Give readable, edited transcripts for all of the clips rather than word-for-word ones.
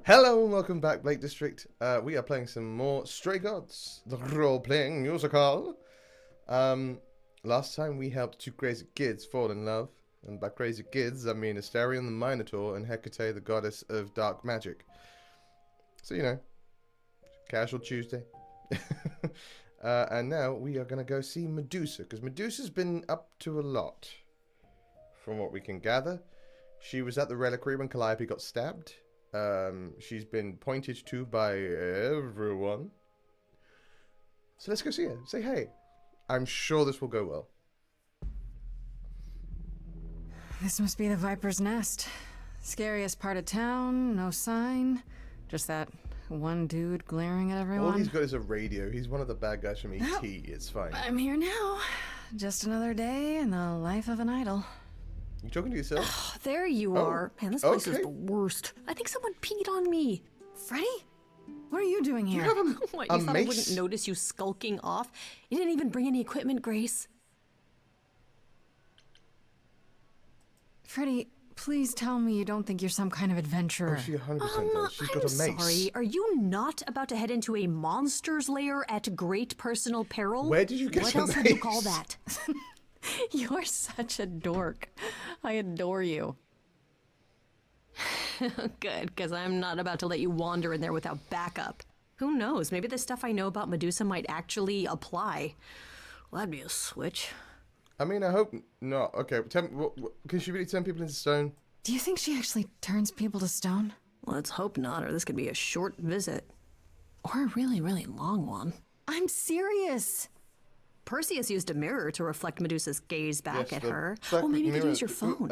Hello and welcome back, Blake District. We are playing some more Stray Gods, the role-playing musical. Last time we helped two crazy kids fall in love. And by crazy kids, I mean Astarion the Minotaur and Hecate the goddess of dark magic. So, you know, casual Tuesday. And now we are going to go see Medusa, because Medusa's been up to a lot, from what we can gather. She was at the reliquary when Calliope got stabbed. She's been pointed to by everyone. So let's go see her. Say hey. I'm sure this will go well. This must be the Viper's Nest. Scariest part of town, no sign. Just that one dude glaring at everyone. All he's got is a radio. He's one of the bad guys from E.T. It's fine. I'm here now. Just another day in the life of an idol. You talking to yourself? Oh, there you are. Man, this place is the worst. I think someone peed on me. Freddy? What are you doing here? You have What, a you thought mace? I wouldn't notice you skulking off? You didn't even bring any equipment, Grace. Freddy, please tell me you don't think you're some kind of adventurer. Oh, she 100% does. She's got a I'm mace. sorry. Are you not about to head into a monster's lair at great personal peril? Where did you get What your else would you mace? call that? You're such a dork. I adore you. Good, because I'm not about to let you wander in there without backup. Who knows? Maybe the stuff I know about Medusa might actually apply. Well, that'd be a switch. I mean, I hope not. Okay, can she really turn people into stone? Do you think she actually turns people to stone? Let's hope not, or this could be a short visit. Or a really, really long one. I'm serious. Perseus used a mirror to reflect Medusa's gaze back Yes, at the her. back Well, maybe you could mirror- use your phone.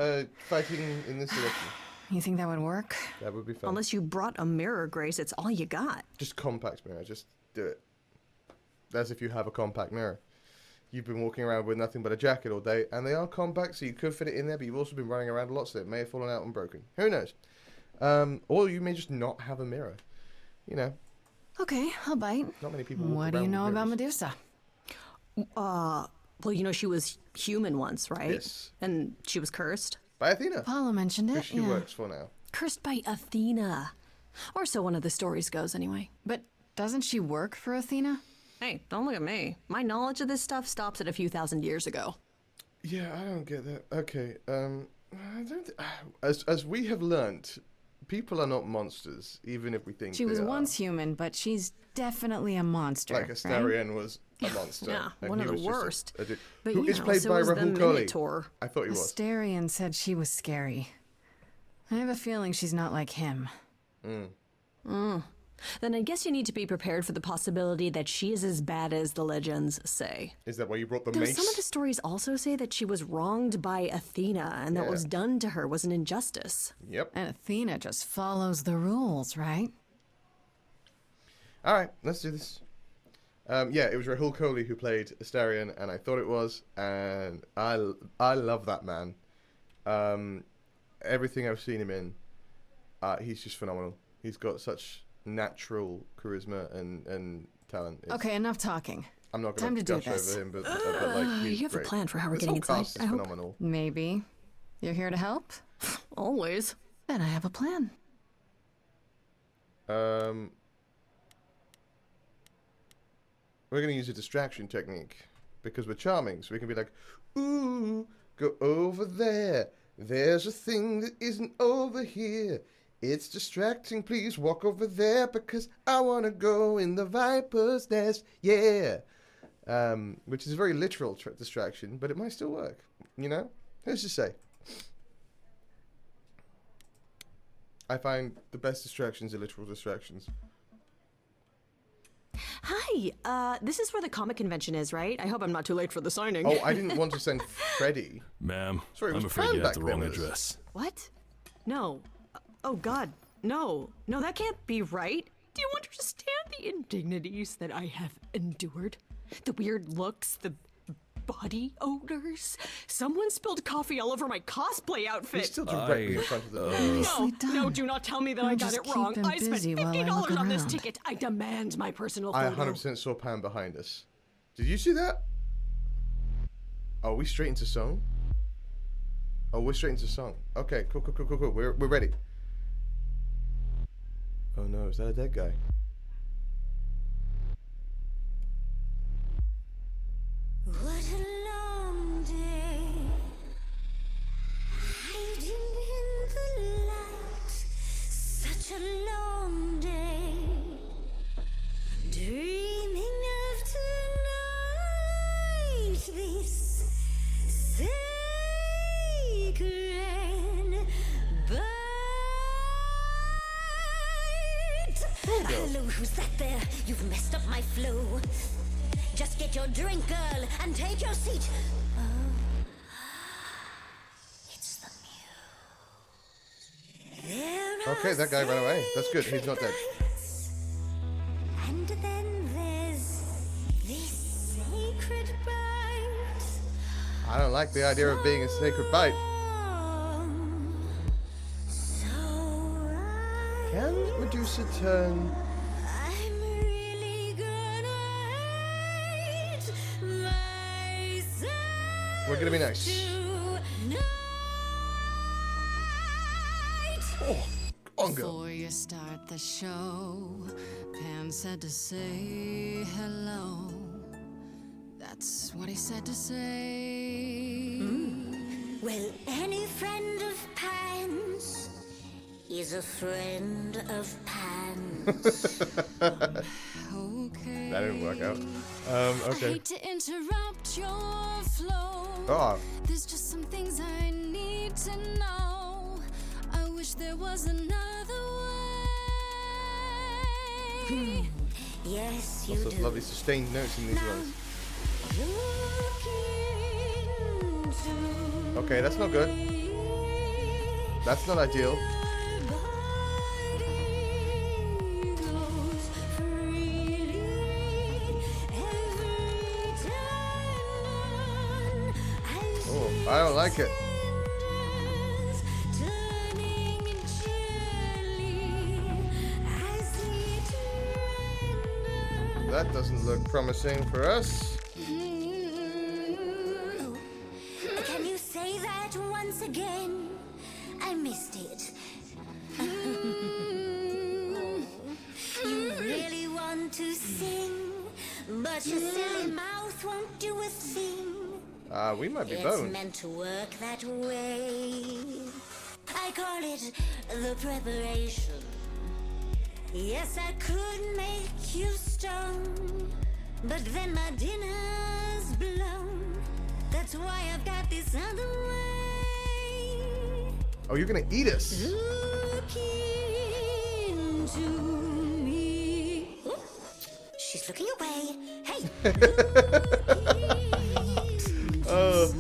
Fighting in this direction. You think that would work? That would be fun. Unless you brought a mirror, Grace, it's all you got. Just compact mirror. Just do it. That's if you have a compact mirror. You've been walking around with nothing but a jacket all day, and they are compact, so you could fit it in there, but you've also been running around a lot, so it may have fallen out and broken. Who knows? Or you may just not have a mirror. You know, Okay, I'll bite. not many people walk What do around you with know about mirrors. Medusa? Well, you know, she was human once, right? Yes. And she was cursed. By Athena. Paula mentioned Who it, she yeah. works for now. Cursed by Athena. Or so one of the stories goes, anyway. But doesn't she work for Athena? Hey, don't look at me. My knowledge of this stuff stops at a few thousand years ago. Yeah, I don't get that. Okay, I don't as we have learnt, people are not monsters, even if we think She they was are. once human, but she's definitely a monster. Like right? Astarion was a monster. Yeah, and one he of the was just worst. a dude. But Who you is know, played so by was the Rahul Kohli. Minotaur. I thought he was. Astarion said she was scary. I have a feeling she's not like him. Then I guess you need to be prepared for the possibility that she is as bad as the legends say. Is that why you brought the Though mace? some of the stories also say that she was wronged by Athena and that what was done to her was an injustice. Yep. And Athena just follows the rules, right? All right, let's do this. Yeah, it was Rahul Kohli who played Astarion, and I thought it was, and I love that man. Everything I've seen him in, he's just phenomenal. He's got such natural charisma and talent. Okay, enough talking. I'm not time going to to do gush this. over him, but like he's You have a great. plan for how we're This getting whole inside, cast is I hope. phenomenal. Maybe. You're here to help? Always. Then I have a plan. We're going to use a distraction technique because we're charming, so we can be like, ooh, go over there. There's a thing that isn't over here. It's distracting, please walk over there because I want to go in the Viper's Nest, yeah. Which is a very literal distraction, but it might still work, you know? Who's to say? I find the best distractions are literal distractions. Hi, this is where the comic convention is, right? I hope I'm not too late for the signing. Oh, I didn't want to send Freddy. Ma'am, Sorry, it I'm was afraid Fran you back have the then wrong with us. address. What? No. Oh, God. No. No, that can't be right. Do you understand the indignities that I have endured? The weird looks, the body odors? Someone spilled coffee all over my cosplay outfit. He's still directly in front of the door. Nicely done. No, do not tell me that I got just it keep wrong. him I spent busy while I $50 look on this around. ticket. I demand my personal I photo. 100% saw Pam behind us. Did you see that? Oh, we straight into song? Oh, we're straight into song. Okay, cool. We're ready. is that a dead guy? What a long day, hiding in the light. Such a long day, dreaming of tonight. This sacred bite. Hello, who's that there? You've messed up my flow. Just get your drink, girl, and take your seat. Oh, it's the muse. Okay, that guy ran away. That's good. He's not dead. And then there's this sacred bite. I don't like the idea of being a sacred bite. So right. Can Medusa turn? I'm really gonna hate myself. We're gonna be nice. Tonight. Oh, on go. Before you start the show, Pan said to say hello. That's what he said to say. Well, any friend of Pan's is a friend of Pan's. Okay. That didn't work out. I Okay. hate to interrupt your flow. Oh, There's just some things I need to know. I wish there was another way. Yes, you lots of do. lovely sustained notes in these ones. Look into Okay, that's not good. That's not ideal. your body goes freely every time Oh, I don't like it. turning gently as we surrender. That doesn't look promising for us. Can you say that once again? I missed it. You really want to sing, but your silly mouth won't do a thing. We might be It's boned. meant to work that way. I call it the preparation. Yes, I could make you stone, but then my dinner's blown. That's why I've got this other way. Oh, you're gonna eat us. Look into me. Oh, she's looking away. Hey. Oh,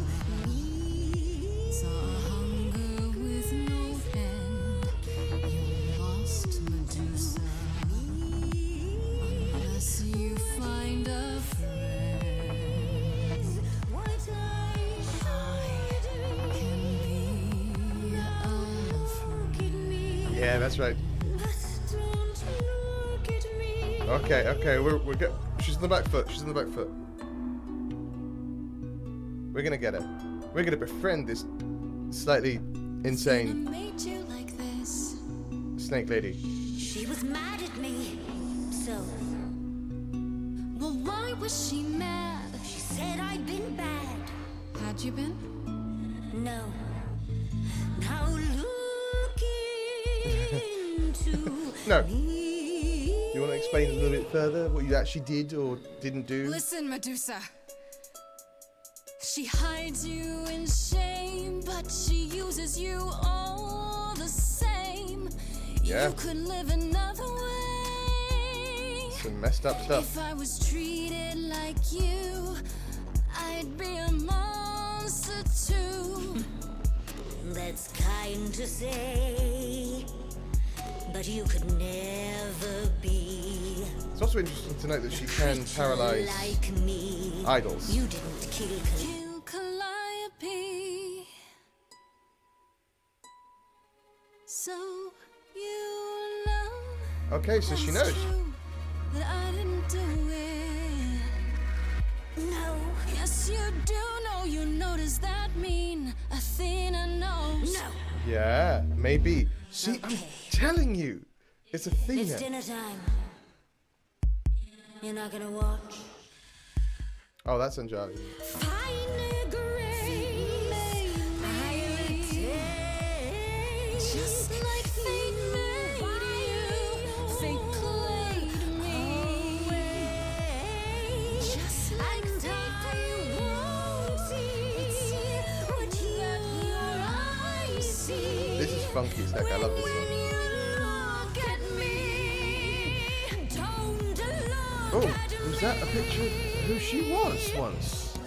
Saw hunger with no end. You lost Medusa. Unless you find a friend, What I can be unafraid. yeah, that's right. But don't look at me. Okay, okay, we're good. She's on the back foot. She's on the back foot. We're gonna get her. We're gonna befriend this slightly insane Made you like this. snake lady. She was mad at me. So Well, why was she mad? she said I'd been bad. Had you been? No. Now look into No. me. Do you want to explain a little bit further what you actually did or didn't do? Listen, Medusa. She hides you in shame, but she uses you all the same. Yeah. You could live another way. Some messed up stuff. If I was treated like you, I'd be a monster too. That's kind to say, but you could never be It's also interesting to note that she can paralyze like me. idols. You didn't kill Kill Calliope. So you know. Okay, so she it's knows. true that I didn't do it. No. Yes, you do know. You know, does that mean Athena knows? No. Yeah, maybe. See, I'm Okay. telling you. It's Athena. It's dinner time. You're not gonna watch. Oh, that's Anjali. Just like fate made you, fate played me. Just like I won't see what your eyes see. This is funky as heck. I love this When one. you look at me, don't look Oh, at was that a picture of who she was once?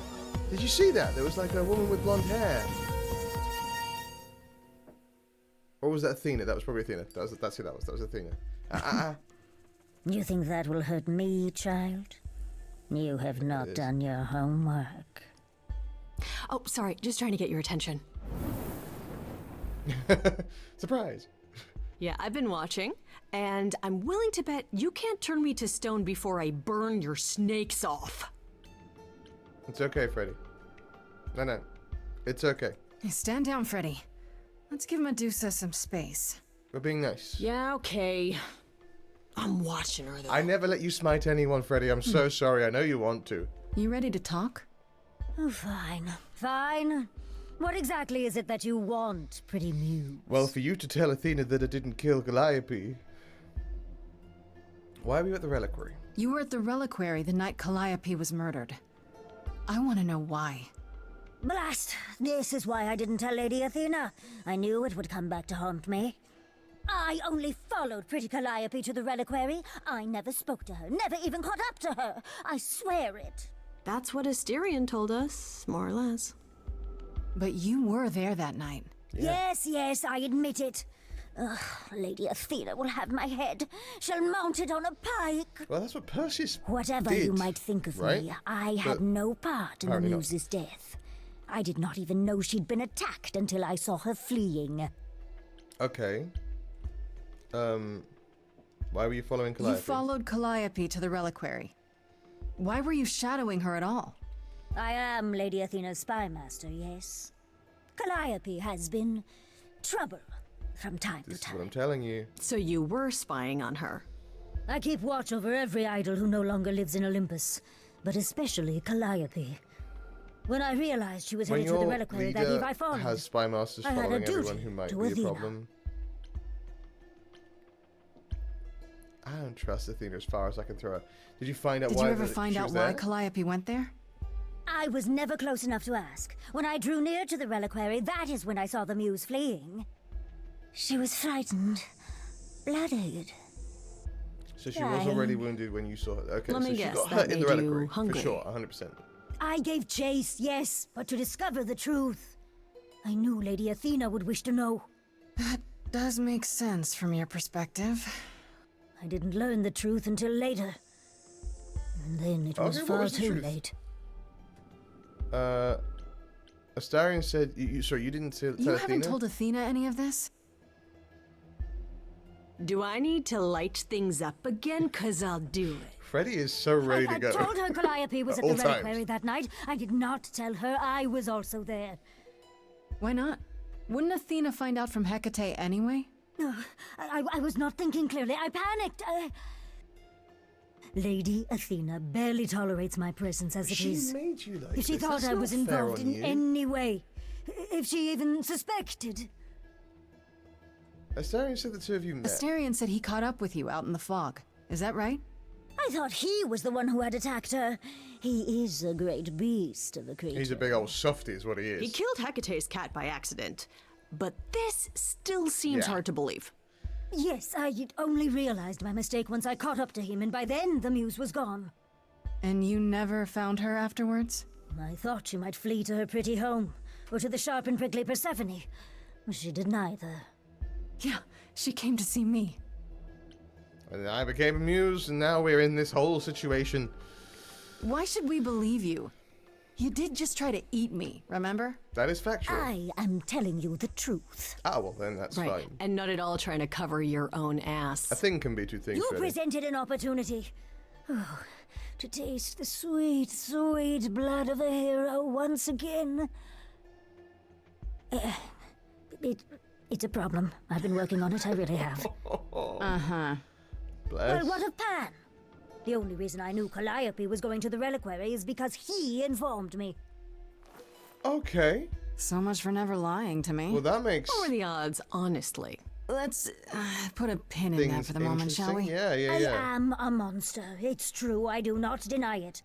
Did you see that? There was like a woman with blonde hair. Or was that Athena? That was probably Athena. That's who that was. That was Athena. You think that will hurt me, child? You have not is. done your homework. Oh, sorry, just trying to get your attention. Surprise. Yeah, I've been watching, and I'm willing to bet you can't turn me to stone before I burn your snakes off. It's okay, Freddy. No. It's okay. Hey, stand down, Freddy. Let's give Medusa some space. We're being nice. Yeah, okay. I'm watching her, though. I never let you smite anyone, Freddy. I'm so sorry. I know you want to. You ready to talk? Oh, fine. Fine. What exactly is it that you want, pretty muse? Well, for you to tell Athena that I didn't kill Calliope. Why were you at the reliquary? You were at the reliquary the night Calliope was murdered. I want to know why. Blast! This is why I didn't tell Lady Athena. I knew it would come back to haunt me. I only followed pretty Calliope to the reliquary. I never spoke to her, never even caught up to her. I swear it. That's what Asterion told us, more or less. But you were there that night. Yes, I admit it. Ugh, Lady Athena will have my head. She'll mount it on a pike. Well, that's what Perseus Whatever did, you might think of right? me, I But had no part in the apparently not. muse's death. I did not even know she'd been attacked until I saw her fleeing. Okay. Why were you following Calliope? You followed Calliope to the reliquary. Why were you shadowing her at all? I am Lady Athena's spy master, yes. Calliope has been trouble from time This to is what I'm time. telling you. So you were spying on her. I keep watch over every idol who no longer lives in Olympus, but especially Calliope. When I realized she was When headed to the your reliquary that eve, I leader followed. has spy masters I had a following duty everyone who might to be a Athena. problem. I don't trust Athena as far as I can throw her. Did you find out Did why you ever she find out was why there? Calliope went there? I was never close enough to ask. When I drew near to the reliquary, that is when I saw the muse fleeing. She was frightened, blooded. So she was already wounded when you saw her. Okay, Let so me she guess, got that hurt in the made you reliquary. For hungry. sure, 100%. I gave chase, yes, but to discover the truth. I knew Lady Athena would wish to know. That does make sense from your perspective. I didn't learn the truth until later. And then it was Okay, what far was the too truth? late. Astarion said, sorry, you didn't tell You Athena? haven't told Athena any of this? Do I need to light things up again? 'Cause I'll do it. Freddy is so ready I to go. told her Calliope was At at the all times. reliquary that night. I did not tell her I was also there. Why not? Wouldn't Athena find out from Hecate anyway? I was not thinking clearly. I panicked. Lady Athena barely tolerates my presence as it She is. made you like If she this. thought That's I not was fair involved on in you. any way, if she even suspected. Astarion said the two of you met. Asterion said he caught up with you out in the fog. Is that right? I thought he was the one who had attacked her. He is a great beast of a creature. He's a big old softy is what he is. He killed Hecate's cat by accident. But this still seems Yeah. hard to believe. Yes, I only realized my mistake once I caught up to him, and by then the muse was gone. And you never found her afterwards? I thought she might flee to her pretty home, or to the sharp and prickly Persephone. She did neither. Yeah, she came to see me. And I became amused, and now we're in this whole situation. Why should we believe you? You did just try to eat me, remember? That is factual. I am telling you the truth. Ah, well, then that's Right. fine. And not at all trying to cover your own ass. A thing can be two things, You Freddy. presented an opportunity. Oh, to taste the sweet, sweet blood of a hero once again. It's a problem. I've been working on it, I really have. Uh-huh. Bless. Well, what of Pan? The only reason I knew Calliope was going to the reliquary is because he informed me. Okay. So much for never lying to me. Well, that makes What are the odds, honestly? Let's put a pin in that things for the moment, shall we? interesting. Yeah, I yeah. am a monster. It's true. I do not deny it.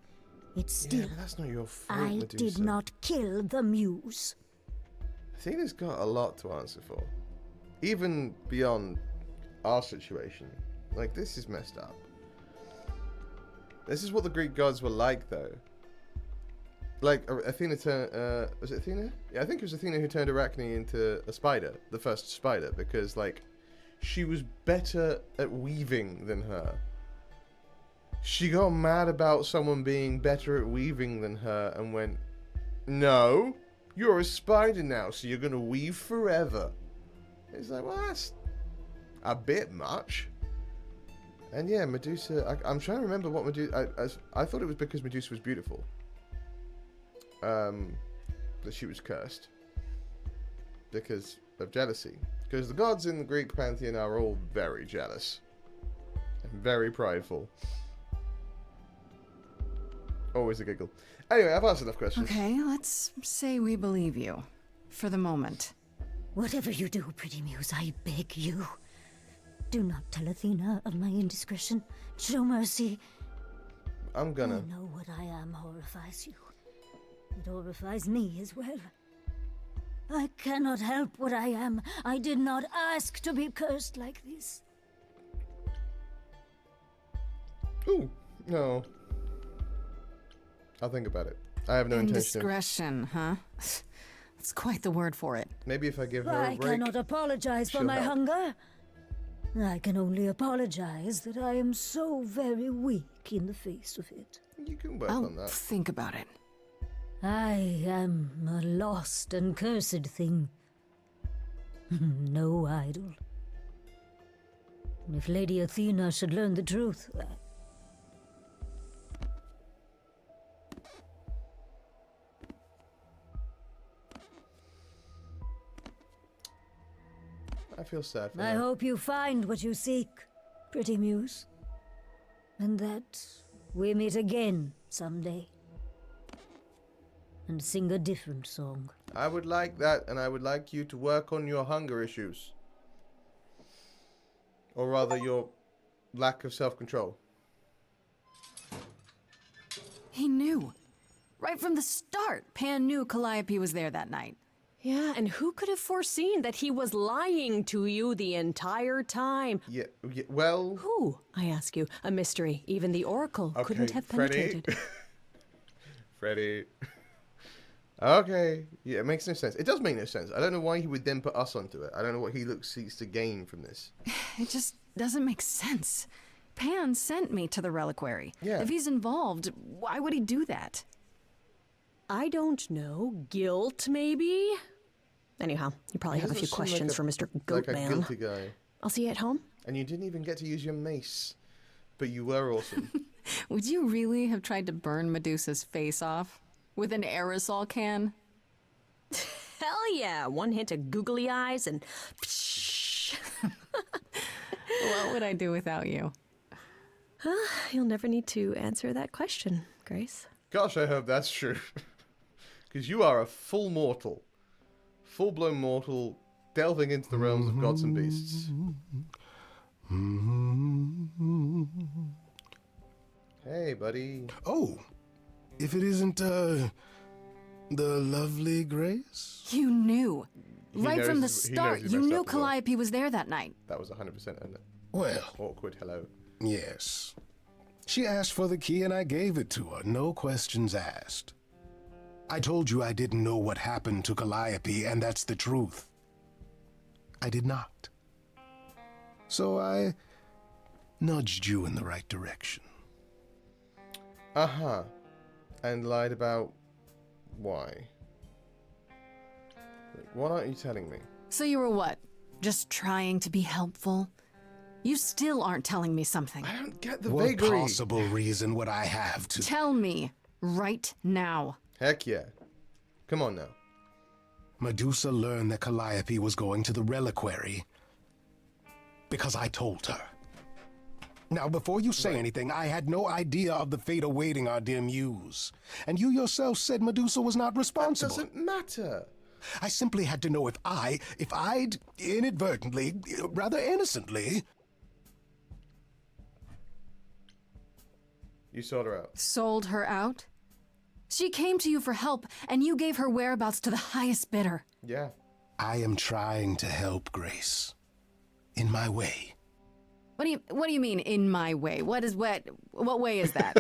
It's Yeah, still. but that's not your fault, I Medusa. did not kill the muse. Athena's got a lot to answer for. Even beyond our situation. Like, this is messed up. This is what the Greek gods were like, though. Like, Athena turned... was it Athena? Yeah, I think it was Athena who turned Arachne into a spider. The first spider. Because, like, she was better at weaving than her. She got mad about someone being better at weaving than her and went, no, you're a spider now, so you're going to weave forever. It's like, well, that's a bit much. And yeah, Medusa, I'm trying to remember what Medusa, I thought it was because Medusa was beautiful. That she was cursed. Because of jealousy. Because the gods in the Greek pantheon are all very jealous. And very prideful. Always a giggle. Anyway, I've asked enough questions. Okay, let's say we believe you. For the moment. Whatever you do, pretty muse, I beg you. Do not tell Athena of my indiscretion. Show mercy. I'm gonna. I know what I am horrifies you. It horrifies me as well. I cannot help what I am. I did not ask to be cursed like this. Ooh, no. I'll think about it. I have no intention of... Indiscretion, huh? That's quite the word for it. Maybe if I give her I a break... cannot apologize for she'll my help. hunger. I can only apologize that I am so very weak in the face of it. You can work I'll on that. think about it. I am a lost and cursed thing. No idol. If Lady Athena should learn the truth, I feel sad for I her. hope you find what you seek, pretty muse. And that we meet again someday. And sing a different song. I would like that, and I would like you to work on your hunger issues. Or rather, your lack of self-control. He knew. Right from the start, Pan knew Calliope was there that night. Yeah, and who could have foreseen that he was lying to you the entire time? Yeah, well... Who, I ask you? A mystery. Even the Oracle couldn't have Freddy. penetrated. Freddy. Okay. Yeah, it makes no sense. It does make no sense. I don't know why he would then put us onto it. I don't know what he seeks to gain from this. It just doesn't make sense. Pan sent me to the reliquary. Yeah. If he's involved, why would he do that? I don't know. Guilt, maybe? Anyhow, you probably He have a doesn't few seem like questions a- for Mr. Like a Goatman. guilty guy. I'll see you at home. And you didn't even get to use your mace. But you were awesome. Would you really have tried to burn Medusa's face off? With an aerosol can? Hell yeah! One hint of googly eyes and... What would I do without you? You'll never need to answer that question, Grace. Gosh, I hope that's true. Because you are a full mortal. Full-blown mortal, delving into the realms of gods and beasts. Hey, buddy. Oh, if it isn't, the lovely Grace? You knew. He Right from the knows- he knows start, he you messed knew up as well. Calliope was there that night. That was 100% an Well, awkward hello. yes. She asked for the key and I gave it to her, no questions asked. I told you I didn't know what happened to Calliope, and that's the truth. I did not. So I nudged you in the right direction. Uh-huh. And lied about... why? What aren't you telling me? So you were what? Just trying to be helpful? You still aren't telling me something. I don't get the What vagary. possible reason would I have to... Tell me right now. Heck yeah. Come on now. Medusa learned that Calliope was going to the reliquary because I told her. Now, before you say anything, I had no idea of the fate awaiting our dear muse. And you yourself said Medusa was not That responsible. doesn't matter. I simply had to know if I'd inadvertently, rather innocently... You sold her out. Sold her out? She came to you for help, and you gave her whereabouts to the highest bidder. Yeah. I am trying to help Grace. In my way. What do you mean, in my way? What way is that?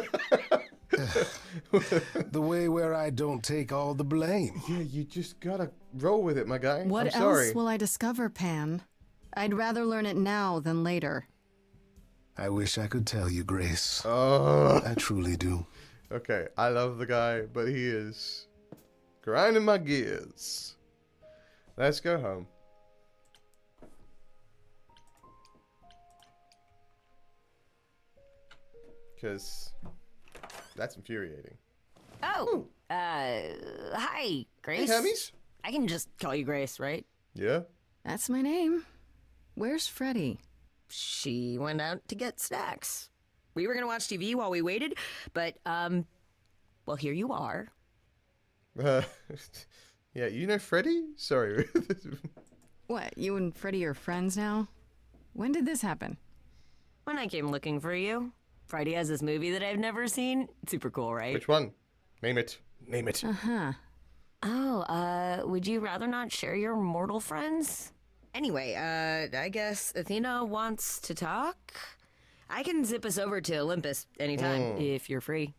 The way where I don't take all the blame. Yeah, you just gotta roll with it, my guy. What I'm sorry. else will I discover, Pan? I'd rather learn it now than later. I wish I could tell you, Grace. Oh. I truly do. Okay, I love the guy, but he is grinding my gears. Let's go home. Because that's infuriating. Oh, hi, Grace. Hey, Hermes. I can just call you Grace, right? Yeah? That's my name. Where's Freddie? She went out to get snacks. We were gonna watch TV while we waited, but, well, here you are. Yeah, you know Freddy? Sorry. What, you and Freddie are friends now? When did this happen? When I came looking for you, Friday has this movie that I've never seen. It's super cool, right? Which one? Name it. Name it. Uh-huh. Oh, would you rather not share your mortal friends? Anyway, I guess Athena wants to talk? I can zip us over to Olympus anytime, if you're free.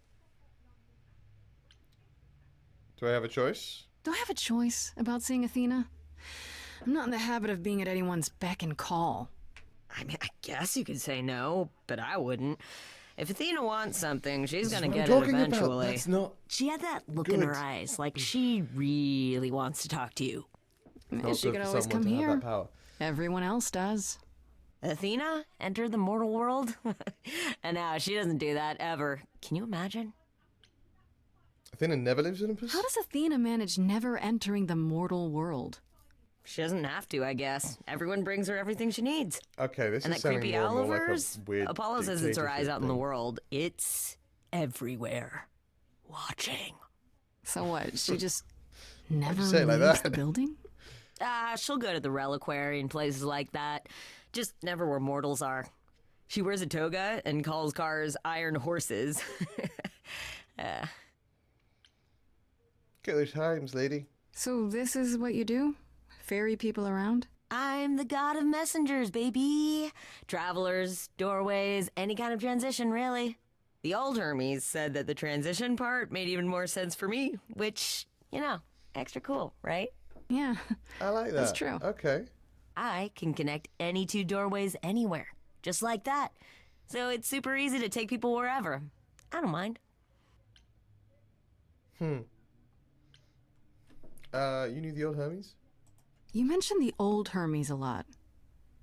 Do I have a choice? Do I have a choice about seeing Athena? I'm not in the habit of being at anyone's beck and call. I mean, I guess you could say no, but I wouldn't. If Athena wants something, she's gonna get it eventually. That's not... She had that look in her good. eyes, like she really wants to talk to you. not She good could for always someone come to have here. that power. Everyone else does. Athena entered the mortal world? And now she doesn't do that ever. Can you imagine? Athena never lives in Olympus? How does Athena manage never entering the mortal world? She doesn't have to, I guess. Everyone brings her everything she needs. Okay, this And is that sounding creepy more owl and more of like hers, a weird Apollo says it's her eyes dictatorship out in the thing. world. It's everywhere. Watching. So what, she just never say it like leaves that? the building? She'll go to the reliquary and places like that. Just never where mortals are. She wears a toga and calls cars iron horses. Get those times, lady. So this is what you do? Ferry people around? I'm the god of messengers, baby. Travelers, doorways, any kind of transition, really. The old Hermes said that the transition part made even more sense for me, which, you know, extra cool, right? Yeah. I like that. That's true. Okay. I can connect any two doorways anywhere, just like that. So it's super easy to take people wherever. I don't mind. You knew the old Hermes? You mentioned the old Hermes a lot.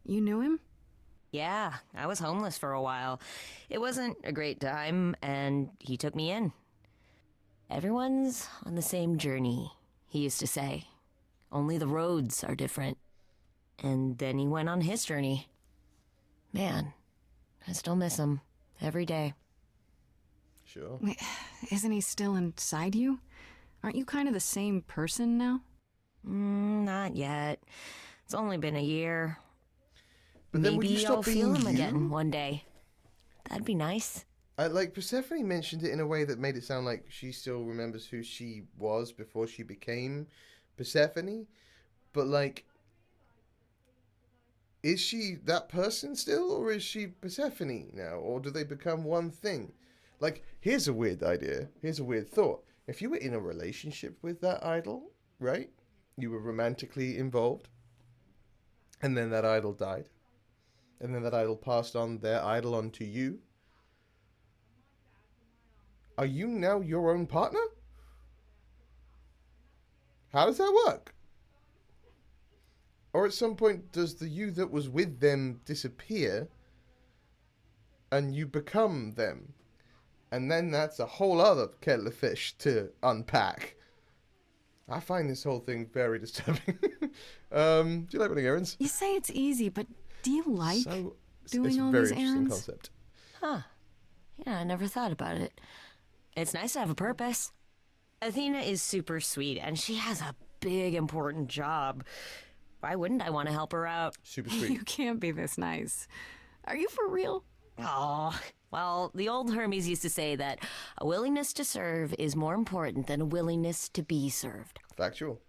You knew him? Yeah, I was homeless for a while. It wasn't a great time, and he took me in. Everyone's on the same journey, he used to say. Only the roads are different. And then he went on his journey. Man, I still miss him every day. Sure. Wait, isn't he still inside you? Aren't you kind of the same person now? Not yet. It's only been a year. But then would you Maybe stop I'll feel being him again you? one day. That'd be nice. Like, Persephone mentioned it in a way that made it sound like she still remembers who she was before she became Persephone. But, like, is she that person still, or is she Persephone now? Or do they become one thing? Like, here's a weird idea. Here's a weird thought. If you were in a relationship with that idol, right? You were romantically involved. And then that idol died. And then that idol passed on their idol onto you. Are you now your own partner? How does that work? Or at some point, does the you that was with them disappear and you become them? And then that's a whole other kettle of fish to unpack. I find this whole thing very disturbing. Do you like running errands? You say it's easy, but do you like So, doing it's all a very these interesting errands? concept. Huh. Yeah, I never thought about it. It's nice to have a purpose. Athena is super sweet, and she has a big, important job. Why wouldn't I want to help her out? Super You sweet. can't be this nice. Are you for real? Oh, well, the old Hermes used to say that a willingness to serve is more important than a willingness to be served. Factual.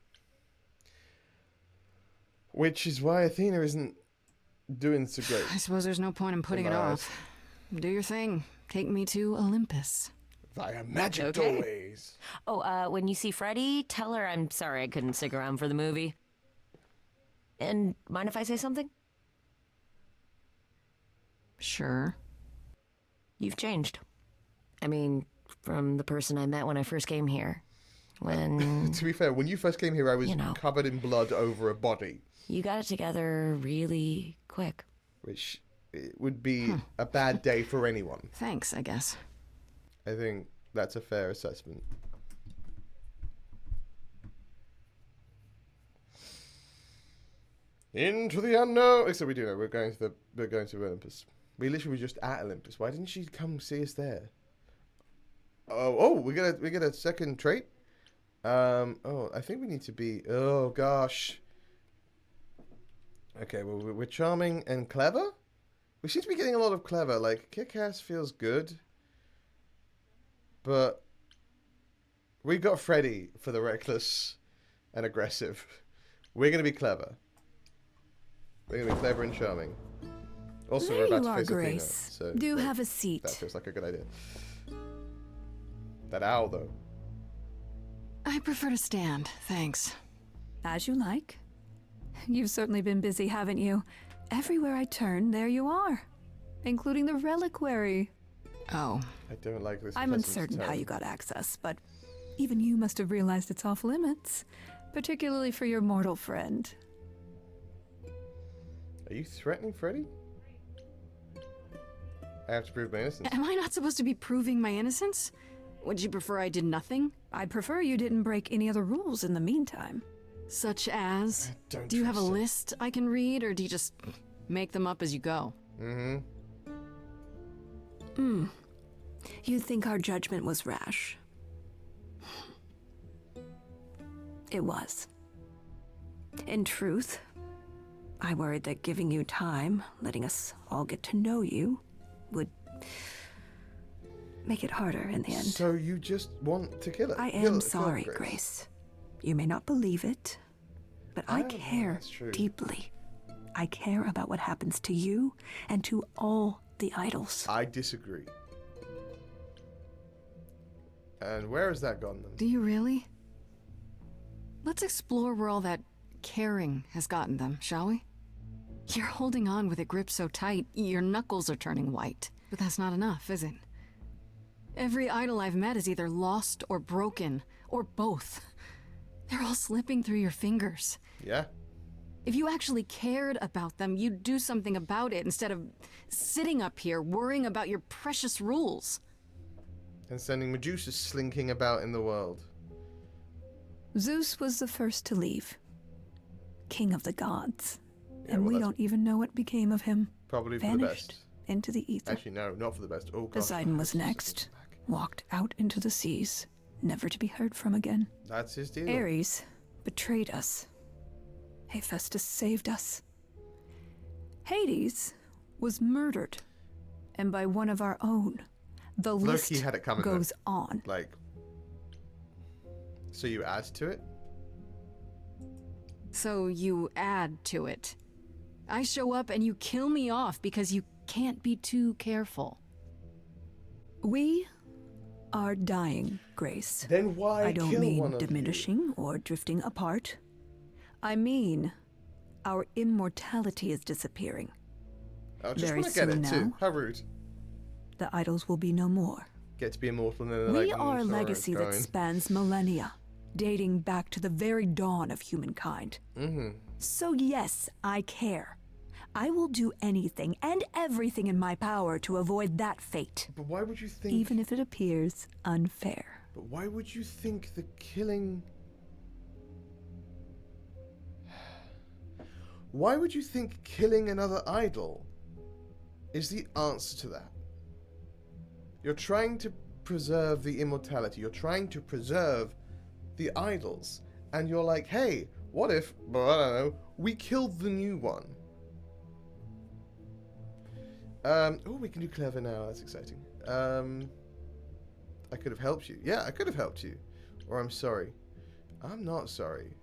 Which is why Athena isn't doing so great. I suppose there's no point in putting it my off. Do your thing. Take me to Olympus. Via magic Okay. doorways. Oh, when you see Freddie, tell her I'm sorry I couldn't stick around for the movie. And mind if I say something? Sure. You've changed. I mean, from the person I met when I first came here. When To be fair, when you first came here, I was You know. covered in blood over a body, you got it together really quick. which it would be a bad day for anyone. Thanks, I guess. I think that's a fair assessment. Into the unknown. Except we do know we're going to Olympus. We literally were just at Olympus. Why didn't she come see us there? Oh, we get a second trait. Oh, I think we need to be. Oh gosh. Okay, well we're charming and clever. We seem to be getting a lot of clever. Like kick-ass feels good, but we got Freddy for the reckless and aggressive. We're gonna be clever. We're gonna be clever and charming. Also, There we're about you to are, face Athena, Grace. so Do like, have a seat. that feels like a good idea. That owl, though. I prefer to stand, thanks. As you like. You've certainly been busy, haven't you? Everywhere I turn, there you are. Including the reliquary. Oh, I don't like this. I'm pleasant uncertain how tone. you got access, but even you must have realized it's off limits. Particularly for your mortal friend. Are you threatening Freddy? I have to prove my innocence. am I not supposed to be proving my innocence? Would you prefer I did nothing? I'd prefer you didn't break any other rules in the meantime. Such as? Don't Do you have a trust it. list I can read, or do you just make them up as you go? You think our judgment was rash? It was. In truth, I worried that giving you time, letting us all get to know you, would make it harder in the end. So you just want to kill it? I Kill am it, sorry, Grace. Grace. You may not believe it, but I don't know, care that's true. deeply. I care about what happens to you and to all the idols. I disagree. And where has that gone then? Do you really? Let's explore where all that caring has gotten them, shall we? You're holding on with a grip so tight, your knuckles are turning white. But that's not enough, is it? Every idol I've met is either lost or broken, or both. They're all slipping through your fingers. Yeah. If you actually cared about them, you'd do something about it instead of sitting up here worrying about your precious rules. And sending Medusa slinking about in the world. Zeus was the first to leave. King of the gods. Yeah, And well, we that's don't even know what became of him. Probably for the Vanished best. into the ether. Actually, no, not for the best. Oh, gosh. Poseidon was next. Walked out into the seas, never to be heard from again. That's his deal. Ares betrayed us. Hephaestus saved us. Hades was murdered. And by one of our own. The list Loki had it coming, though. goes on. Like, so you add to it? So you add to it. I show up and you kill me off because you can't be too careful. We are dying, Grace. Then why I don't kill mean one of diminishing or drifting apart. I mean, our immortality is disappearing. you? I just very want to get soon it too. now. How rude. The idols will be no more. Get to be immortal and then they're We like, are a sorry, legacy it's that going. spans millennia, dating back to the very dawn of humankind. So yes, I care. I will do anything and everything in my power to avoid that fate, But why would you think... even if it appears unfair. But why would you think the killing Why would you think killing another idol is the answer to that? You're trying to preserve the immortality. You're trying to preserve the idols. And you're like, hey, what if, well, I don't know, we killed the new one? Oh, we can do clever now. That's exciting. I could have helped you. Yeah, I could have helped you. Or I'm sorry. I'm not sorry.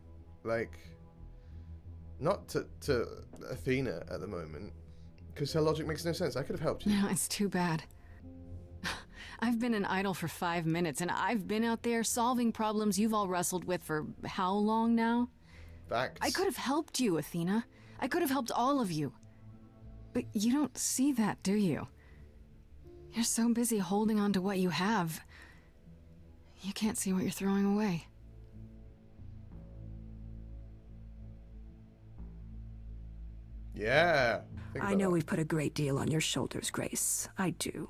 Like, not to Athena at the moment, because her logic makes no sense. I could have helped you. No, it's too bad. I've been an idol for 5 minutes, and I've been out there solving problems you've all wrestled with for how long now? Facts. I could have helped you, Athena. I could have helped all of you. But you don't see that, do you? You're so busy holding on to what you have. You can't see what you're throwing away. Yeah. I know we've put a great deal on your shoulders, Grace. I do.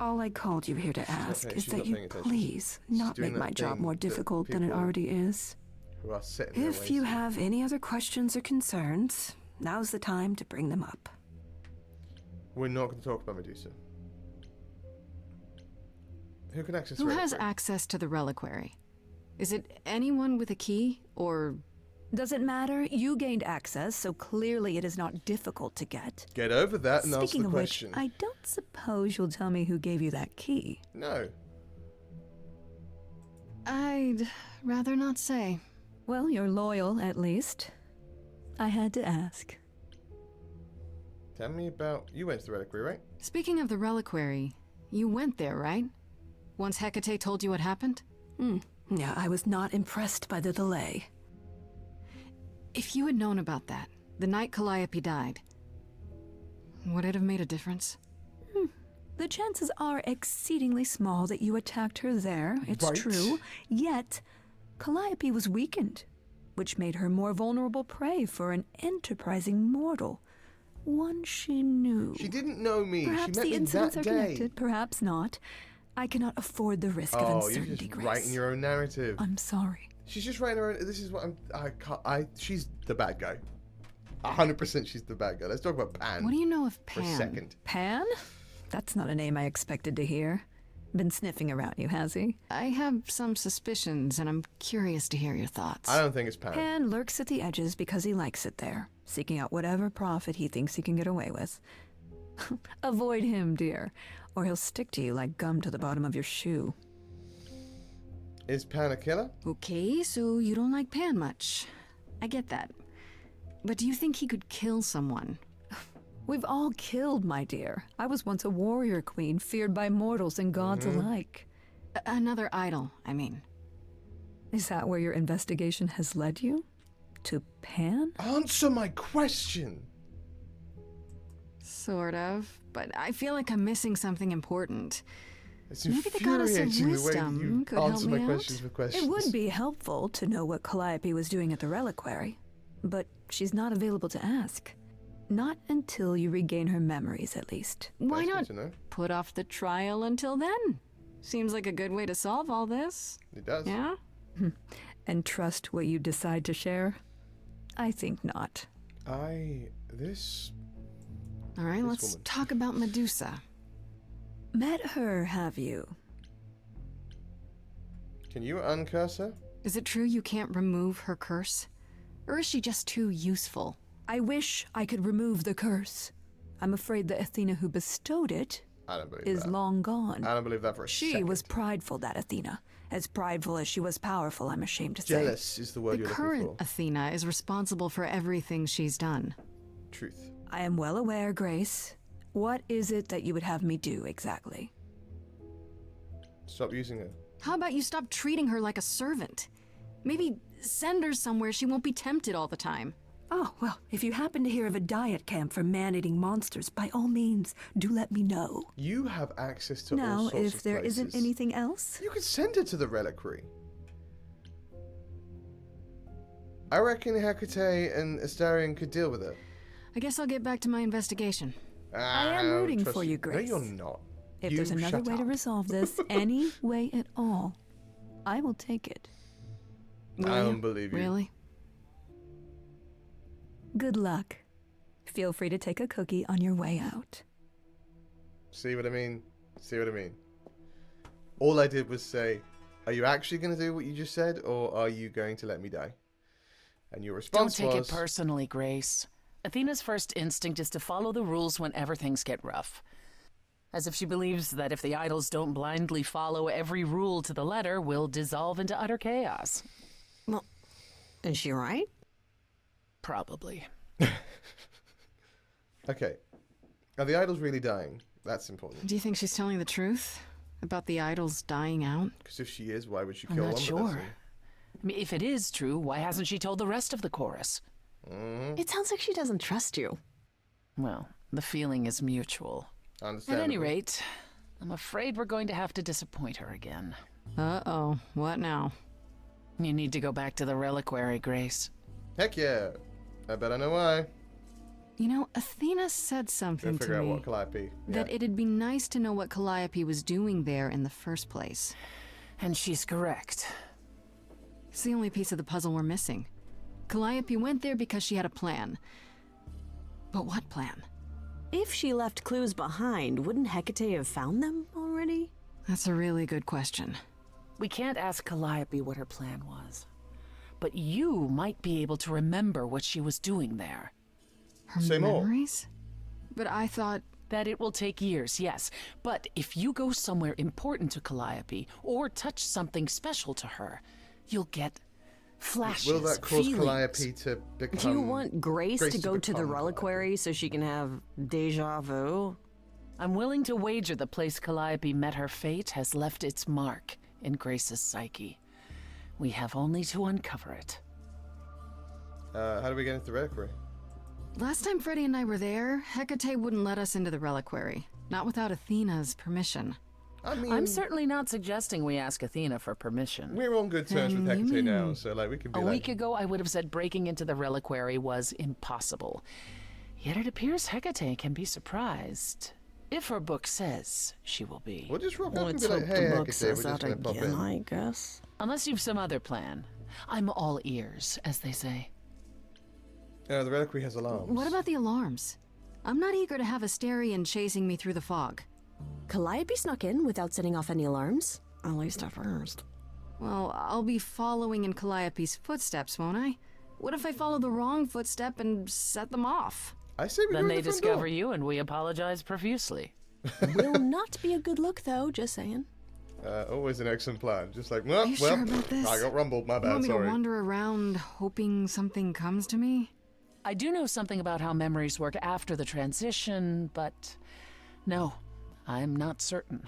All I called you here to ask is that you please not make my job more difficult than it already is. Who are set in their If ways. you have any other questions or concerns, now's the time to bring them up. We're not going to talk about Medusa. Who can access Who has reliquary? access to the reliquary? Is it anyone with a key, or... Does it matter? You gained access, so clearly it is not difficult to get. Get over that and Speaking ask the of question. which, I don't suppose you'll tell me who gave you that key. No. I'd rather not say. Well, you're loyal, at least. I had to ask. Tell me about... You went to the reliquary, right? Speaking of the reliquary, you went there, right? Once Hecate told you what happened? Yeah, I was not impressed by the delay. If you had known about that, the night Calliope died, would it have made a difference? The chances are exceedingly small that you attacked her there, it's Right. true. Yet, Calliope was weakened, which made her more vulnerable prey for an enterprising mortal. One she knew. She didn't know me. Perhaps she met the me incidents that are day. connected, perhaps not. I cannot afford the risk of Oh, you're uncertainty, just Grace. writing your own narrative. I'm sorry. She's just writing her own... This is what I'm... I can't... She's the bad guy. 100% she's the bad guy. Let's talk about Pan What do you know of for Pan? a second. Pan? That's not a name I expected to hear. Been sniffing around you, has he? I have some suspicions, and I'm curious to hear your thoughts. I don't think it's Pan. Pan lurks at the edges because he likes it there, seeking out whatever profit he thinks he can get away with. Avoid him, dear, or he'll stick to you like gum to the bottom of your shoe. Is Pan a killer? Okay, so you don't like Pan much. I get that. But do you think he could kill someone? We've all killed, my dear. I was once a warrior queen, feared by mortals and gods alike. Another idol, I mean. Is that where your investigation has led you? To Pan? Answer my question! Sort of. But I feel like I'm missing something important. It's Maybe the goddess of infuriating the way that wisdom you could help answer me my out. questions with questions. It would be helpful to know what Calliope was doing at the reliquary, but she's not available to ask. Not until you regain her memories, at least. Why That's good not to know. put off the trial until then? Seems like a good way to solve all this. It does. Yeah? And trust what you decide to share? I think not. This... All right, This let's woman. talk about Medusa. Met her, have you? Can you uncurse her? Is it true you can't remove her curse? Or is she just too useful? I wish I could remove the curse. I'm afraid the Athena who bestowed it I don't believe is that. long gone. I don't believe that for a She second. was prideful, that Athena. As prideful as she was powerful, I'm ashamed to say. Jealous is the word The you're current looking for. Athena is responsible for everything she's done. Truth. I am well aware, Grace. What is it that you would have me do exactly? Stop using her. How about you stop treating her like a servant? Maybe send her somewhere she won't be tempted all the time. Oh, well, if you happen to hear of a diet camp for man-eating monsters, by all means, do let me know. You have access to all Now, sorts of if there places. isn't anything else, You could send her to the reliquary. I reckon Hecate and Astarion could deal with her. I guess I'll get back to my investigation. I am don't rooting trust for you, Grace. No, you're not. if You there's another shut way to up. resolve this, any way at all, I will take it. I don't believe you. Really? Good luck. Feel free to take a cookie on your way out. See what I mean? See what I mean? All I did was say, are you actually going to do what you just said, or are you going to let me die? And your response Don't take was... it personally, Grace. Athena's first instinct is to follow the rules whenever things get rough. As if she believes that if the idols don't blindly follow every rule to the letter, we'll dissolve into utter chaos. Well, is she right? Probably. Okay. Are the idols really dying? That's important. Do you think she's telling the truth about the idols dying out? Because if she is, why would she I'm kill not one sure. person? I mean, if it is true, why hasn't she told the rest of the chorus? It sounds like she doesn't trust you. Well, the feeling is mutual. At Understandable. any rate, I'm afraid we're going to have to disappoint her again. Uh-oh. What now? You need to go back to the reliquary, Grace. Heck yeah. I bet I know why. You know, Athena said Go something to figure out me what Calliope... that it'd be nice to know what Calliope was doing there in the first place. And she's correct. It's the only piece of the puzzle we're missing. Calliope went there because she had a plan. But what plan? If she left clues behind, wouldn't Hecate have found them already? That's a really good question. We can't ask Calliope what her plan was. But you might be able to remember what she was doing there. Her Say more. memories? But I thought... That it will take years, yes. But if you go somewhere important to Calliope, or touch something special to her, you'll get flashes, Will that cause feelings. Calliope to become... Do you want Grace to go to the become reliquary so she can have deja vu? I'm willing to wager the place Calliope met her fate has left its mark in Grace's psyche. We have only to uncover it. How do we get into the reliquary? Last time Freddy and I were there, Hecate wouldn't let us into the reliquary. Not without Athena's permission. I mean... I'm certainly not suggesting we ask Athena for permission. We're on good terms with Then you Hecate now, mean- so like we could be A like... week ago, I would have said breaking into the reliquary was impossible. Yet it appears Hecate can be surprised. If her book says she will be. We'll just rock up and Let's be like, hope hey, the book Hecate, says we're just that gonna pop again, in. I guess. Unless you've some other plan. I'm all ears, as they say. The reliquary has alarms. What about the alarms? I'm not eager to have Asterion chasing me through the fog. Calliope snuck in without setting off any alarms? At least at first. Well, I'll be following in Calliope's footsteps, won't I? What if I follow the wrong footstep and set them off? I say we Then go in they the front discover door. you, and we apologize profusely. Will not be a good look, though, just saying. Always an excellent plan. Just like, well, you sure about this? I got rumbled, my You bad, want me sorry. to wander around hoping something comes to me? I do know something about how memories work after the transition, but no, I'm not certain.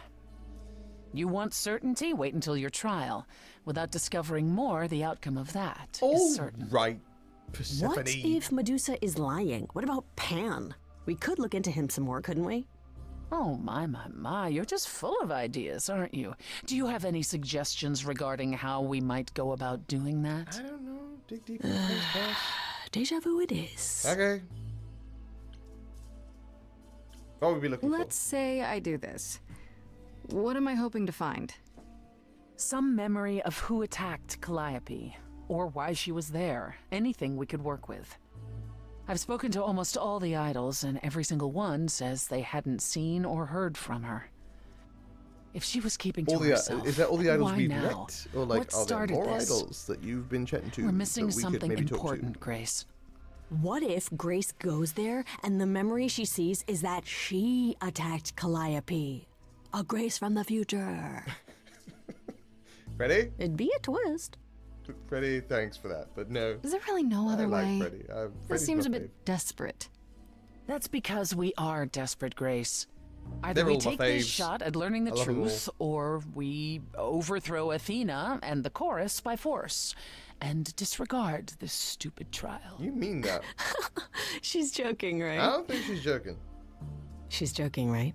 You want certainty? Wait until your trial. Without discovering more, the outcome of that is certain. Right, Persephone. What if Medusa is lying? What about Pan? We could look into him some more, couldn't we? Oh, my, you're just full of ideas, aren't you? Do you have any suggestions regarding how we might go about doing that? I don't know. Dig deep in the face, boss. Deja vu it is. Okay. What would we be looking Let's say I do this. What am I hoping to find? Some memory of who attacked Calliope, or why she was there. Anything we could work with. I've spoken to almost all the idols, and every single one says they hadn't seen or heard from her. If she was keeping to for? herself, Is that all the idols why we've now? met? Or like, What are there started more this? idols that you've been chatting to We're missing that we could something maybe important, talk Grace. What if Grace goes there and the memory she sees is that she attacked Calliope? A Grace from the future. to? Freddie? It'd be a twist. Freddie, thanks for that, but no. Is there really no other I like way? Freddie. This Freddie's seems my a bit desperate. That's because we are desperate, Grace. Either They're we all my take this faves. shot at learning the I love 'em truth, or we overthrow Athena and the chorus by force, and disregard this stupid trial. You mean that? She's joking, right? I don't think she's joking. She's joking, right?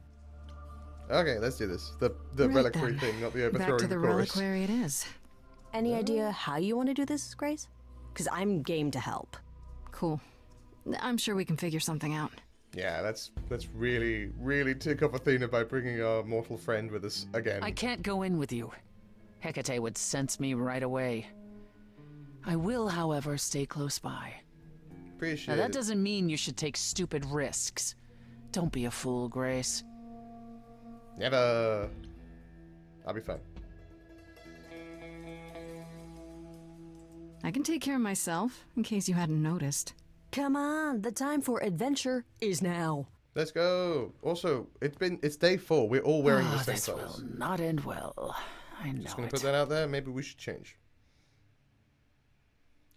Okay, let's do this. The Right reliquary then. thing, not the overthrowing Back to the chorus. reliquary it is. Any idea how you want to do this, Grace? Because I'm game to help. Cool. I'm sure we can figure something out. Yeah, let's really, really tick off Athena by bringing our mortal friend with us again. I can't go in with you. Hecate would sense me right away. I will, however, stay close by. Appreciate Now, that it. doesn't mean you should take stupid risks. Don't be a fool, Grace. Never. I'll be fine. I can take care of myself, in case you hadn't noticed. Come on, the time for adventure is now. Let's go. Also, it's day 4. We're all wearing the same This clothes. will not end well. I know Just gonna it. put that out there. Maybe we should change.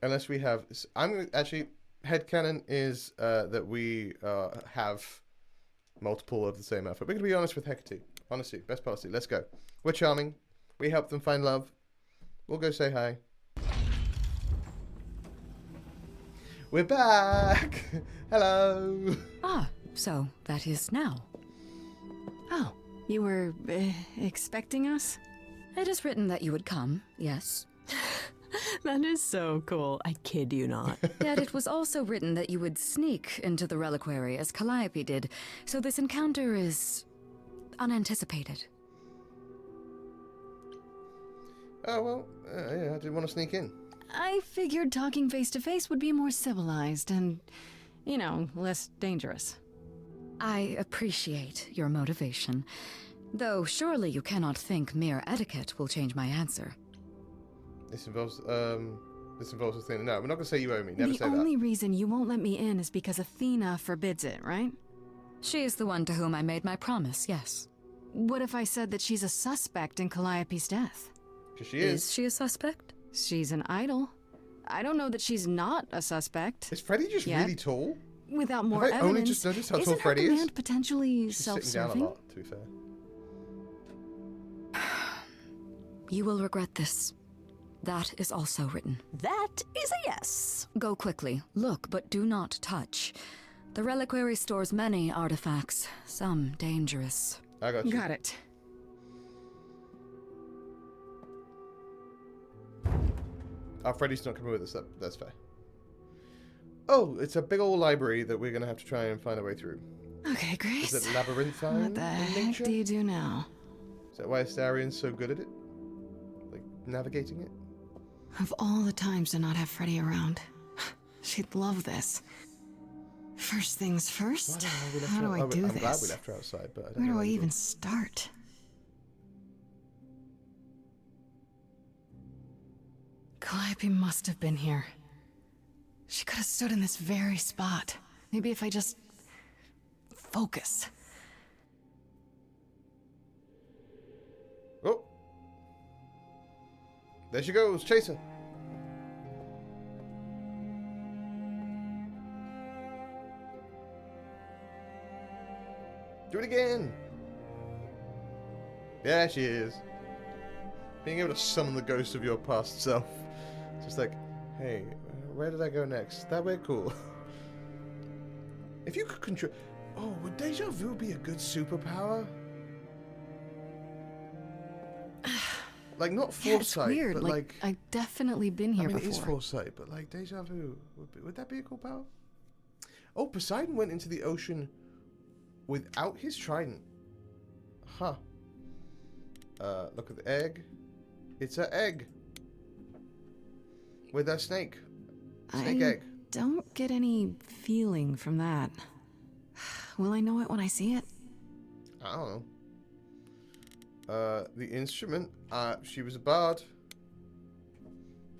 Unless we have, I'm gonna actually headcanon is that we have multiple of the same outfit. We're gonna be honest with Hecate. Honestly, best policy. Let's go. We're charming. We help them find love. We'll go say hi. We're back. Hello. Ah, so that is now. Oh, you were expecting us? It is written that you would come, yes. That is so cool. I kid you not. Yet it was also written that you would sneak into the reliquary as Calliope did, so this encounter is unanticipated. Oh, well, yeah, I didn't want to sneak in. I figured talking face to face would be more civilized and, less dangerous. I appreciate your motivation, though surely you cannot think mere etiquette will change my answer. This involves a thing. No, we're not going to say you owe me. Never The say only reason you won't let me in is because Athena forbids it, right? She is the one to whom I made my promise, yes. What if I said that she's a suspect in Calliope's death? that. She is. Is she a suspect? She's an idol. I don't know that she's not a suspect. Is Freddy just Yet. really tall? Without more Have I evidence, only just noticed how tall isn't her Freddy is? command potentially She's sitting down a self-serving? lot, to be fair. You will regret this. That is also written. That is a yes. Go quickly. Look, but do not touch. The reliquary stores many artifacts, some dangerous. I got you. Got it. Oh, Freddy's not coming with us. That's fair. Oh, it's a big old library that we're going to have to try and find our way through. Okay, Grace. Is it labyrinthine What the in heck nature? do you do now? Is that why Astarian's so good at it? Like, navigating it? Of all the times to not have Freddy around, she'd love this. First things first, how do I do I'm this? glad we left her outside, but I don't Where know do how I to even it. start? Calliope must have been here. She could have stood in this very spot. Maybe if I just focus. Oh! There she goes, chase her. Do it again! Yeah, she is. Being able to summon the ghost of your past self. Just like, hey, where did I go next? That way, cool. If you could control... Oh, would deja vu be a good superpower? Like, not Yeah, it's foresight, weird. but like... I've definitely been here I mean, before. it is foresight, but like deja vu, would that be a cool power? Oh, Poseidon went into the ocean without his trident. Huh. Look at the egg. It's an egg. With a snake. Snake egg. Don't get any feeling from that. Will I know it when I see it? I don't know. The instrument. She was a bard.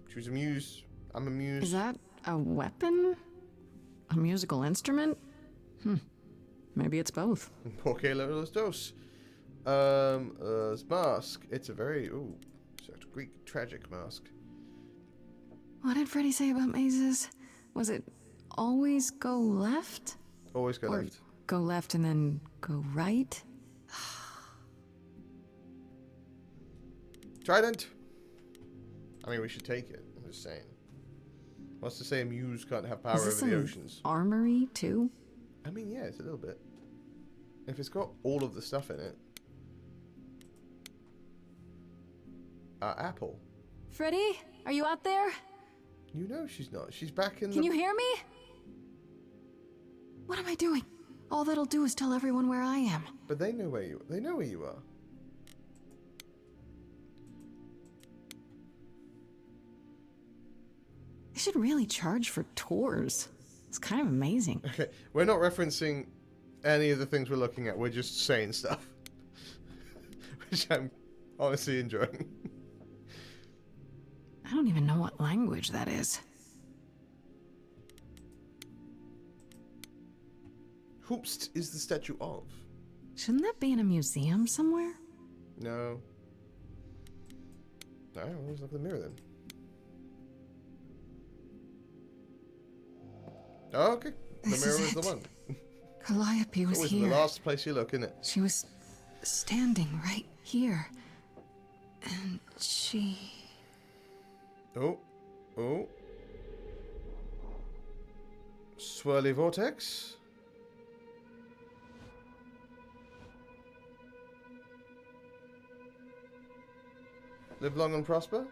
She was a muse. I'm a muse. Is that a weapon? A musical instrument? Maybe it's both. Porque los dos. Mask. It's a very such a Greek tragic mask. What did Freddy say about mazes? Was it always go left? Always go Or left. go left and then go right? Trident. I mean, we should take it. I'm just saying. What's to say a muse can't have power Is this over the an oceans? armory too? I mean, yeah, it's a little bit. If it's got all of the stuff in it. Apple. Freddy, are you out there? You know she's not. She's back in Can the... you hear me? What am I doing? All that'll do is tell everyone where I am. But they know where you... They know where you are. They should really charge for tours. It's kind of amazing. Okay, we're not referencing any of the things we're looking at. We're just saying stuff. Which I'm honestly enjoying. I don't even know what language that is. Hoopst is the statue of. Shouldn't that be in a museum somewhere? No. No, let's look at the mirror then. Oh, okay. The This mirror is is the it. one. Calliope was Always here. the last place you look, isn't it? She was standing right here. And she... Oh. Oh. Swirly vortex. Live long and prosper.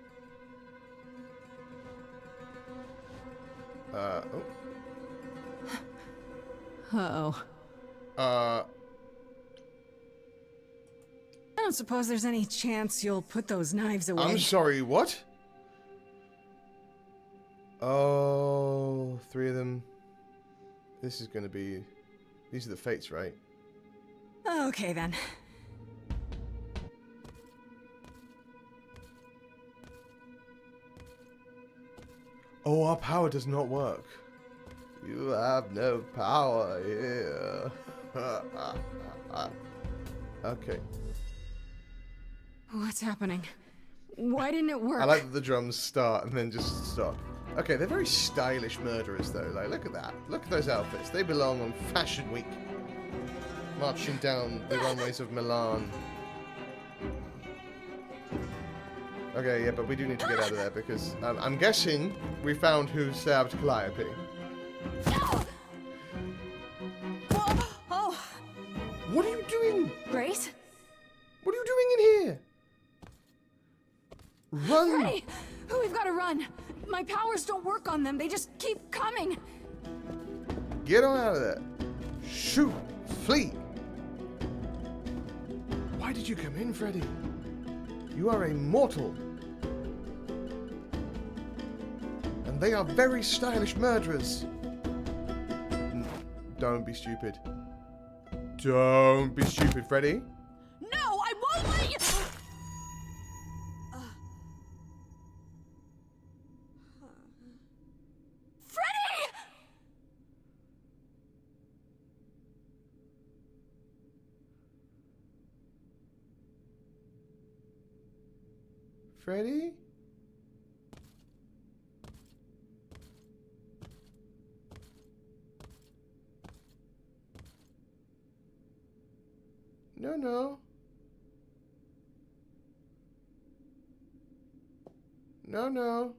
Oh. Uh-oh. Uh. I don't suppose there's any chance you'll put those knives away. I'm sorry, what? Oh, 3 of them. This is gonna be... These are the fates, right? Okay, then. Oh, our power does not work. You have no power here. Okay. What's happening? Why didn't it work? I like that the drums start and then just stop. Okay, they're very stylish murderers, though. Like, look at that. Look at those outfits. They belong on Fashion Week. Marching down the runways of Milan. Okay, yeah, but we do need to get out of there because I'm guessing we found who stabbed Calliope. Oh, What are you doing? Grace? What are you doing in here? Run! Hey, we've got to run. My powers don't work on them. They just keep coming. Get on out of there. Shoot! Flee! Why did you come in, Freddy? You are a mortal. And they are very stylish murderers. Don't be stupid. Don't be stupid, Freddy. No, I won't let you. Freddy! Freddy? No, no. No, no.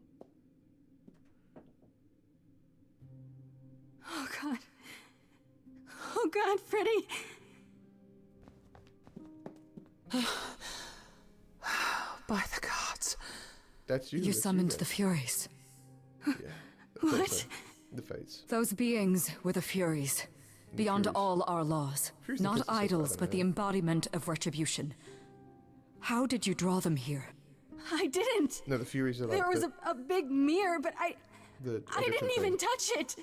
Oh, God. Oh, God, Freddy. By the gods. That's you. You that's summoned you, the Furies. Yeah. What? The fates. Those beings were the Furies. Beyond Furies. all our laws. Furies and Not fates are so idols, bad, but the man. embodiment of retribution. How did you draw them here? I didn't. No, the Furies are like There was a big mirror, but I the didn't different even thing. touch it.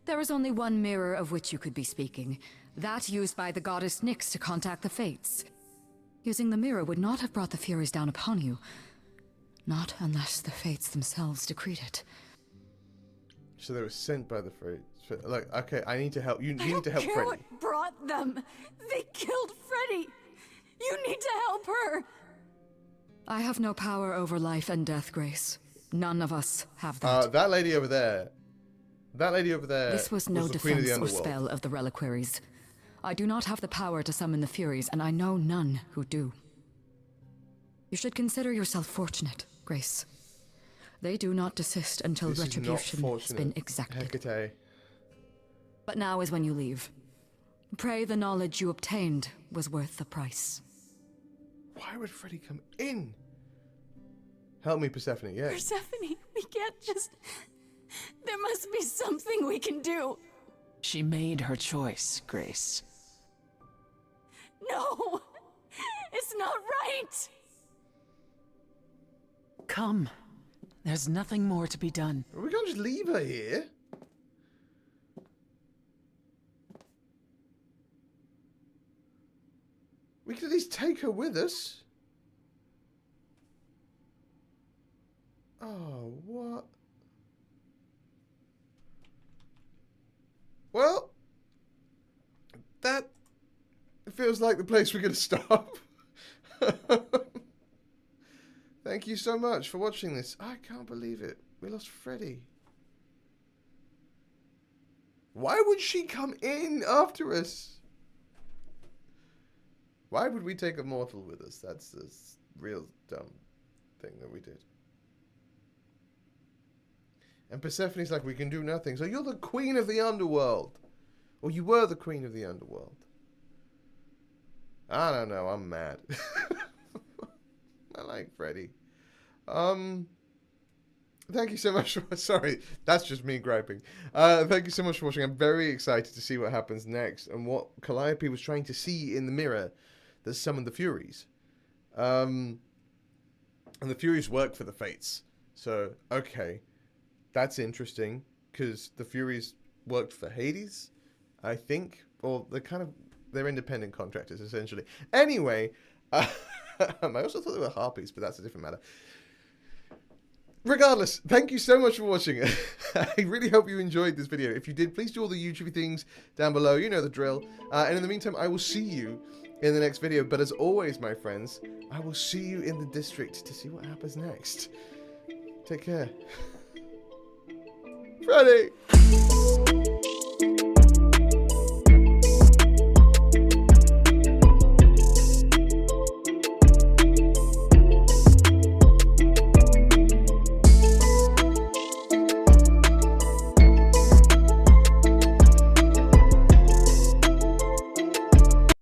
There is only one mirror of which you could be speaking. That used by the goddess Nyx to contact the Fates. Using the mirror would not have brought the Furies down upon you. Not unless the Fates themselves decreed it. So they were sent by the fates. Like, okay, I need to help. You I need don't to help care Freddy. what brought them. They killed Freddy. You need to help her. I have no power over life and death, Grace. None of us have that. That lady over there. That lady over there. This was no the queen of the defense or underworld. spell of the reliquaries. I do not have the power to summon the Furies, and I know none who do. You should consider yourself fortunate, Grace. They do not desist until This is not retribution has been fortunate. exacted. Hecate. But now is when you leave. Pray the knowledge you obtained was worth the price. Why would Freddy come in? Help me, Persephone. Yeah. Persephone, we can't just... There must be something we can do. She made her choice, Grace. No, it's not right. Come. There's nothing more to be done. We can't just leave her here. We can at least take her with us. Oh, what? Well, that feels like the place we're going to stop. Thank you so much for watching this. I can't believe it. We lost Freddy. Why would she come in after us? Why would we take a mortal with us? That's the real dumb thing that we did. And Persephone's like, we can do nothing. So you're the queen of the underworld. Or you were the queen of the underworld. I don't know. I'm mad. I like Freddy. Thank you so much for... Sorry, that's just me griping. Thank you so much for watching. I'm very excited to see what happens next. And what Calliope was trying to see in the mirror that summoned the Furies. And the Furies work for the Fates. So, okay. That's interesting. Because the Furies worked for Hades, I think. Or they're independent contractors, essentially. Anyway, I also thought they were Harpies, but that's a different matter. Regardless, thank you so much for watching. I really hope you enjoyed this video. If you did, please do all the YouTube things down below. You know the drill. And in the meantime, I will see you in the next video. But as always, my friends, I will see you in the district to see what happens next. Take care. Freddy!